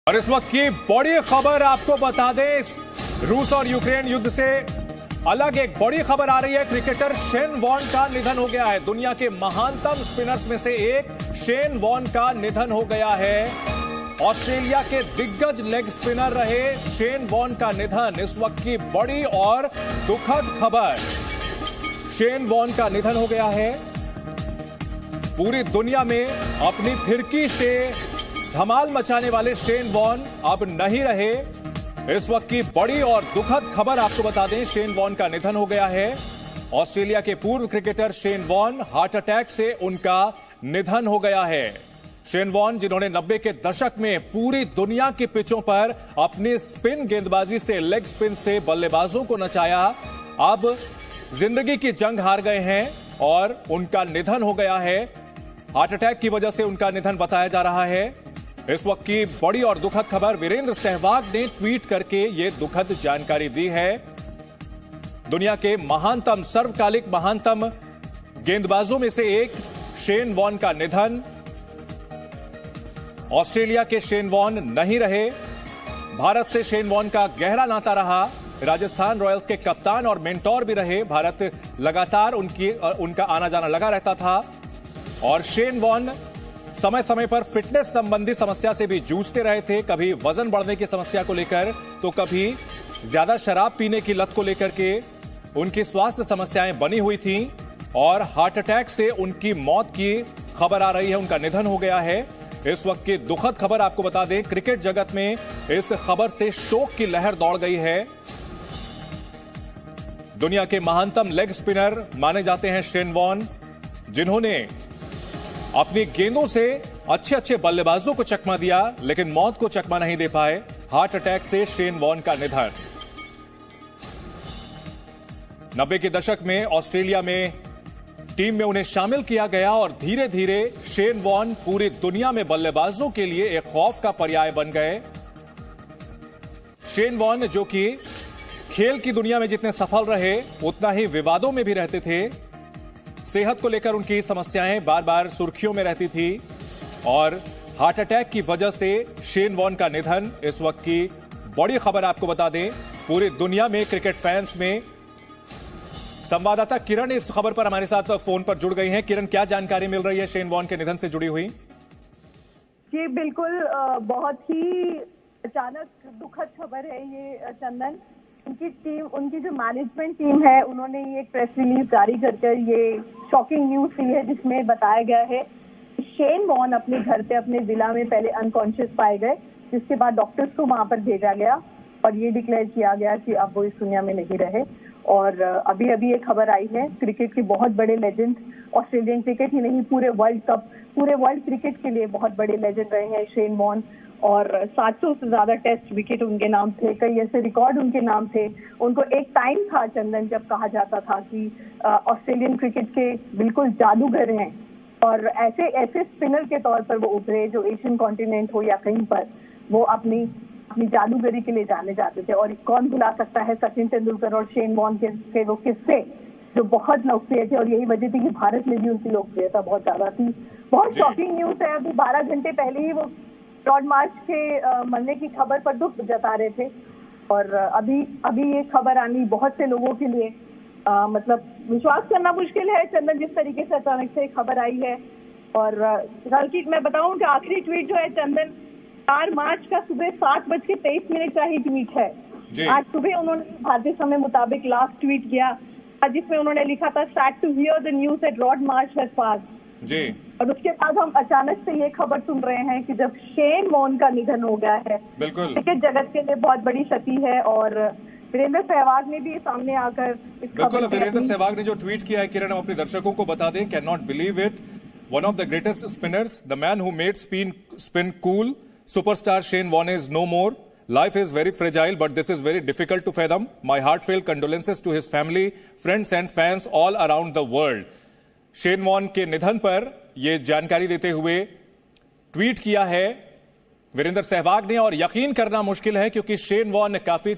और इस वक्त की बड़ी खबर आपको बता दें, रूस और यूक्रेन युद्ध से अलग एक बड़ी खबर आ रही है। क्रिकेटर शेन वॉर्न का निधन हो गया है। दुनिया के महानतम स्पिनर्स में से एक शेन वॉर्न का निधन हो गया है। ऑस्ट्रेलिया के दिग्गज लेग स्पिनर रहे शेन वॉर्न का निधन इस वक्त की बड़ी और दुखद खबर। शेन वॉर्न का निधन हो गया है। पूरी दुनिया में अपनी फिरकी से धमाल मचाने वाले शेन वॉर्न अब नहीं रहे। इस वक्त की बड़ी और दुखद खबर आपको बता दें, शेन वॉर्न का निधन हो गया है। ऑस्ट्रेलिया के पूर्व cricketer Shane Warne, heart attack से उनका निधन हो गया है। शेन वॉर्न जिन्होंने 90 के दशक में पूरी दुनिया की पिचों पर अपनी स्पिन गेंदबाजी से, लेग स्पिन से बल्लेबाजों को नचाया, अब जिंदगी की जंग हार गए हैं और उनका निधन हो गया है। हार्ट अटैक की वजह से उनका निधन बताया जा रहा है। इस वक्त की बड़ी और दुखद खबर, वीरेंद्र सहवाग ने ट्वीट करके ये दुखद जानकारी दी है। दुनिया के महानतम, सर्वकालिक महानतम गेंदबाजों में से एक शेन वॉर्न का निधन। ऑस्ट्रेलिया के शेन वॉर्न नहीं रहे। भारत से शेन वॉर्न का गहरा नाता रहा। राजस्थान रॉयल्स के कप्तान और मेंटोर भी रहे। भारत लगातार उनका आना जाना लगा रहता था और शेन वॉर्न समय समय पर फिटनेस संबंधी समस्या से भी जूझते रहे थे। कभी वजन बढ़ने की समस्या को लेकर, तो कभी ज्यादा शराब पीने की लत को लेकर के उनकी स्वास्थ्य समस्याएं बनी हुई थीं और हार्ट अटैक से उनकी मौत की खबर आ रही है। उनका निधन हो गया है। इस वक्त की दुखद खबर आपको बता दें, क्रिकेट जगत में इस खबर से शोक की लहर दौड़ गई है। दुनिया के महानतम लेग स्पिनर माने जाते हैं शेन वॉर्न, जिन्होंने अपनी गेंदों से अच्छे अच्छे बल्लेबाजों को चकमा दिया, लेकिन मौत को चकमा नहीं दे पाए। हार्ट अटैक से शेन वॉर्न का निधन। 90 के दशक में ऑस्ट्रेलिया में टीम में उन्हें शामिल किया गया और धीरे धीरे शेन वॉर्न पूरी दुनिया में बल्लेबाजों के लिए एक खौफ का पर्याय बन गए। शेन वॉर्न जो कि खेल की दुनिया में जितने सफल रहे, उतना ही विवादों में भी रहते थे। सेहत को लेकर उनकी समस्याएं बार बार सुर्खियों में रहती थी और हार्ट अटैक की वजह से शेन वॉर्न का निधन इस वक्त की बड़ी खबर आपको बता दें। पूरी दुनिया में क्रिकेट फैंस में। संवाददाता किरण इस खबर पर हमारे साथ फोन पर जुड़ गई हैं। किरण, क्या जानकारी मिल रही है शेन वॉर्न के निधन से जुड़ी हुई? जी बिल्कुल, बहुत ही अचानक दुखद खबर है ये चंदन। उनकी टीम, उनकी जो मैनेजमेंट टीम है, उन्होंने ये एक प्रेस रिलीज जारी करके ये शॉकिंग न्यूज दी है, जिसमें बताया गया है कि शेन वॉर्न अपने घर पे, अपने विला में पहले अनकॉन्शियस पाए गए, जिसके बाद डॉक्टर्स को वहां पर भेजा गया और ये डिक्लेयर किया गया कि अब वो इस दुनिया में नहीं रहे। और अभी अभी ये खबर आई है, क्रिकेट के बहुत बड़े लेजेंड, ऑस्ट्रेलियन क्रिकेट ही नहीं, पूरे वर्ल्ड कप, पूरे वर्ल्ड क्रिकेट के लिए बहुत बड़े लेजेंड रहे हैं शेन वॉर्न। और 700 से ज्यादा टेस्ट विकेट उनके नाम थे, कई ऐसे रिकॉर्ड उनके नाम थे। उनको एक टाइम था चंदन, जब कहा जाता था कि ऑस्ट्रेलियन क्रिकेट के बिल्कुल जादूगर हैं और ऐसे ऐसे स्पिनर के तौर पर वो उभरे, जो एशियन कॉन्टिनेंट हो या कहीं पर वो अपनी जादूगरी के लिए जाने जाते थे। और कौन भुला सकता है सचिन तेंदुलकर और शेन वॉर्न के वो किस्से, जो बहुत लोकप्रिय थे। और यही वजह थी कि भारत में भी उनकी लोकप्रियता बहुत ज्यादा थी। बहुत शॉकिंग न्यूज है। अभी 12 घंटे पहले ही वो रॉड मार्श के मरने की खबर पर दुख जता रहे थे और अभी ये खबर आनी बहुत से लोगों के लिए मतलब विश्वास करना मुश्किल है चंदन, जिस तरीके से अचानक से खबर आई है। और कल की मैं बताऊं कि आखिरी ट्वीट जो है चंदन, 4 मार्च का सुबह 7:23 का ही ट्वीट है। आज सुबह उन्होंने भारतीय समय मुताबिक लास्ट ट्वीट किया, जिसमें उन्होंने लिखा था, sad to hear the news that Rod Marsh has passed. जी। और उसके बाद हम अचानक से ये खबर सुन रहे हैं कि जब शेन वॉर्न का निधन हो गया है, क्रिकेट जगत के लिए बहुत बड़ी क्षति है। और वीरेंद्र सहवाग ने भी सामने आकर बिल्कुल, वीरेंद्र सहवाग ने जो ट्वीट किया है, किरण, हम अपने दर्शकों को बता दें, can not believe it, one of the greatest spinners, the man who made spin cool, superstar Shane Warne is no more. Life is very fragile, but this is very difficult to fathom. My heartfelt condolences to his family, friends and fans all around the world. Shane Warne के निधन पर यह जानकारी देते हुए tweet किया है वीरेंद्र सहवाग ने, और यकीन करना मुश्किल है क्योंकि शेन वॉर्न काफी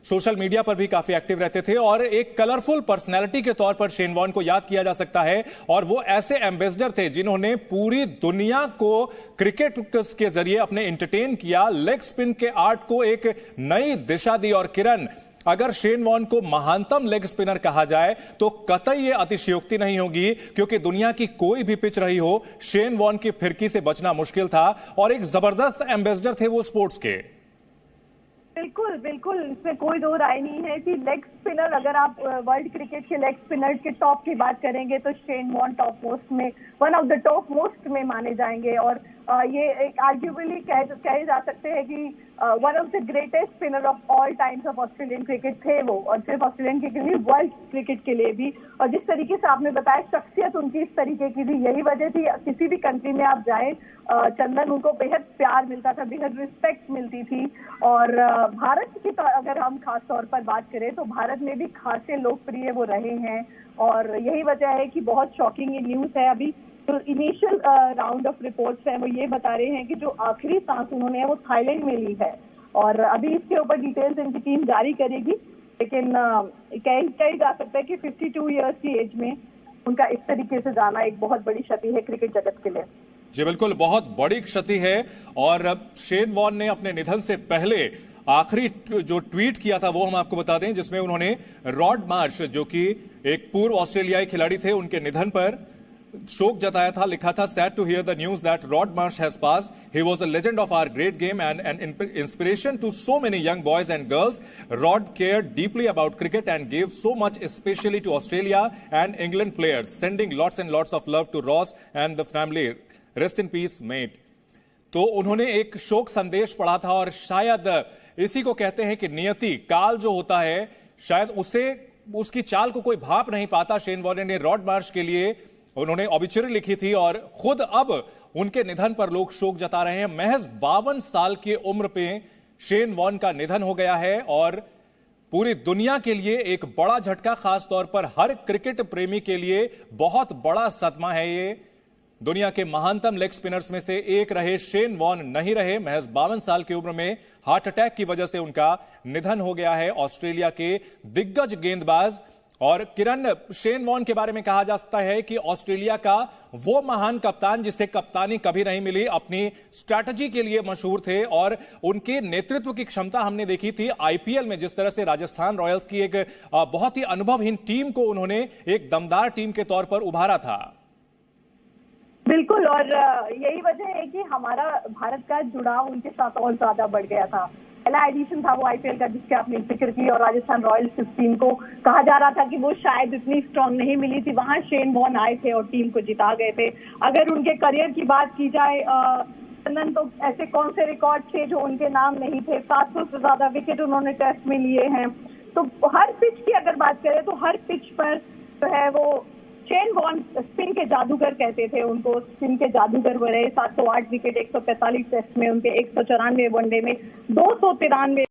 सोशल मीडिया पर भी काफी एक्टिव रहते थे और एक कलरफुल पर्सनैलिटी के तौर पर शेन वॉर्न को याद किया जा सकता है। और वो ऐसे एम्बेसडर थे जिन्होंने पूरी दुनिया को क्रिकेट के जरिए अपने एंटरटेन किया, लेग स्पिन के आर्ट को एक नई दिशा दी। और किरण, अगर शेन वॉर्न को महानतम लेग स्पिनर कहा जाए तो कतई ये अतिशयोक्ति नहीं होगी, क्योंकि दुनिया की कोई भी पिच रही हो, शेन वॉर्न की फिरकी से बचना मुश्किल था और एक जबरदस्त एम्बेसडर थे वो स्पोर्ट्स के। बिल्कुल बिल्कुल, इसमें कोई दो राय नहीं है कि लेग स्पिनर, अगर आप वर्ल्ड क्रिकेट के लेग स्पिनर के टॉप की बात करेंगे तो शेन वॉर्न टॉप मोस्ट में, one of the top most में माने जाएंगे। और ये एक आर्ग्यूबली कहे जा सकते हैं कि one of the greatest spinner of all times of Australian cricket थे वो, और सिर्फ ऑस्ट्रेलियन क्रिकेट के लिए, वर्ल्ड क्रिकेट के लिए भी। और जिस तरीके से आपने बताया, शख्सियत उनकी इस तरीके की थी, यही वजह थी किसी भी कंट्री में आप जाए चंदन, उनको बेहद प्यार मिलता था, बेहद रिस्पेक्ट मिलती थी। और भारत की अगर हम खास तौर पर बात करें तो भारत में भी खासे लोकप्रिय वो रहे हैं। और यही वजह है कि बहुत शॉकिंग न्यूज है। अभी जो इनिशियल राउंड ऑफ रिपोर्ट्स है वो ये बता रहे हैं कि जो आखिरी सांस उन्होंने वो थाईलैंड में ली है, और अभी इसके ऊपर डिटेल्स इनकी टीम जारी करेगी। लेकिन कही जा सकता है कि 52 ईयर्स की एज में उनका इस तरीके से जाना एक बहुत बड़ी क्षति है क्रिकेट जगत के लिए। जी बिल्कुल, बहुत बड़ी क्षति है। और शेन वॉर्न ने अपने निधन से पहले आखिरी जो ट्वीट किया था वो हम आपको बता दें, जिसमें उन्होंने रॉड मार्श, जो कि एक पूर्व ऑस्ट्रेलियाई खिलाड़ी थे, उनके निधन पर शोक जताया था। लिखा था, sad to hear the news that Rod Marsh has passed. He was a legend of our great game and an inspiration to so many young boys and girls. Rod cared deeply about cricket and gave so much especially to Australia and England players, sending lots and lots of love to Ross and the family. Rest in peace, mate. तो उन्होंने एक शोक संदेश पढ़ा था, और शायद इसी को कहते हैं कि नियति, काल जो होता है, शायद उसकी चाल को कोई भाप नहीं पाता। शेन वॉर्न ने रॉड मार्श के लिए उन्होंने ऑबिचुरी लिखी थी, और खुद अब उनके निधन पर लोग शोक जता रहे हैं। महज 52 साल की उम्र पे शेन वॉर्न का निधन हो गया है, और पूरी दुनिया के लिए एक बड़ा झटका, खास तौर पर हर क्रिकेट प्रेमी के लिए बहुत बड़ा सदमा है ये। दुनिया के महानतम लेग स्पिनर्स में से एक रहे शेन वॉर्न नहीं रहे। महज 52 साल की उम्र में हार्ट अटैक की वजह से उनका निधन हो गया है। ऑस्ट्रेलिया के दिग्गज गेंदबाज। और किरण, शेन वॉर्न के बारे में कहा जाता है कि ऑस्ट्रेलिया का वो महान कप्तान जिसे कप्तानी कभी नहीं मिली, अपनी स्ट्रैटेजी के लिए मशहूर थे, और उनके नेतृत्व की क्षमता हमने देखी थी आईपीएल में, जिस तरह से राजस्थान रॉयल्स की एक बहुत ही अनुभवहीन टीम को उन्होंने एक दमदार टीम के तौर पर उभारा था। बिल्कुल, और यही वजह है कि हमारा भारत का जुड़ाव उनके साथ और ज्यादा बढ़ गया था। पहला एडिशन था वो आईपीएल का जिसके आपने जिक्र की, और राजस्थान रॉयल्स टीम को कहा जा रहा था कि वो शायद इतनी स्ट्रांग नहीं मिली थी, वहां शेन वॉर्न आए थे और टीम को जिता गए थे। अगर उनके करियर की बात की जाए चंदन, तो ऐसे कौन से रिकॉर्ड थे जो उनके नाम नहीं थे। 700 से ज्यादा विकेट उन्होंने टेस्ट में लिए हैं। तो हर पिच की अगर बात करें तो हर पिच पर जो है वो शेन वॉर्न स्पिन के जादूगर कहते थे उनको, स्पिन के जादूगर वो रहे। 708 विकेट 145 टेस्ट में, उनके 194 वनडे में, 293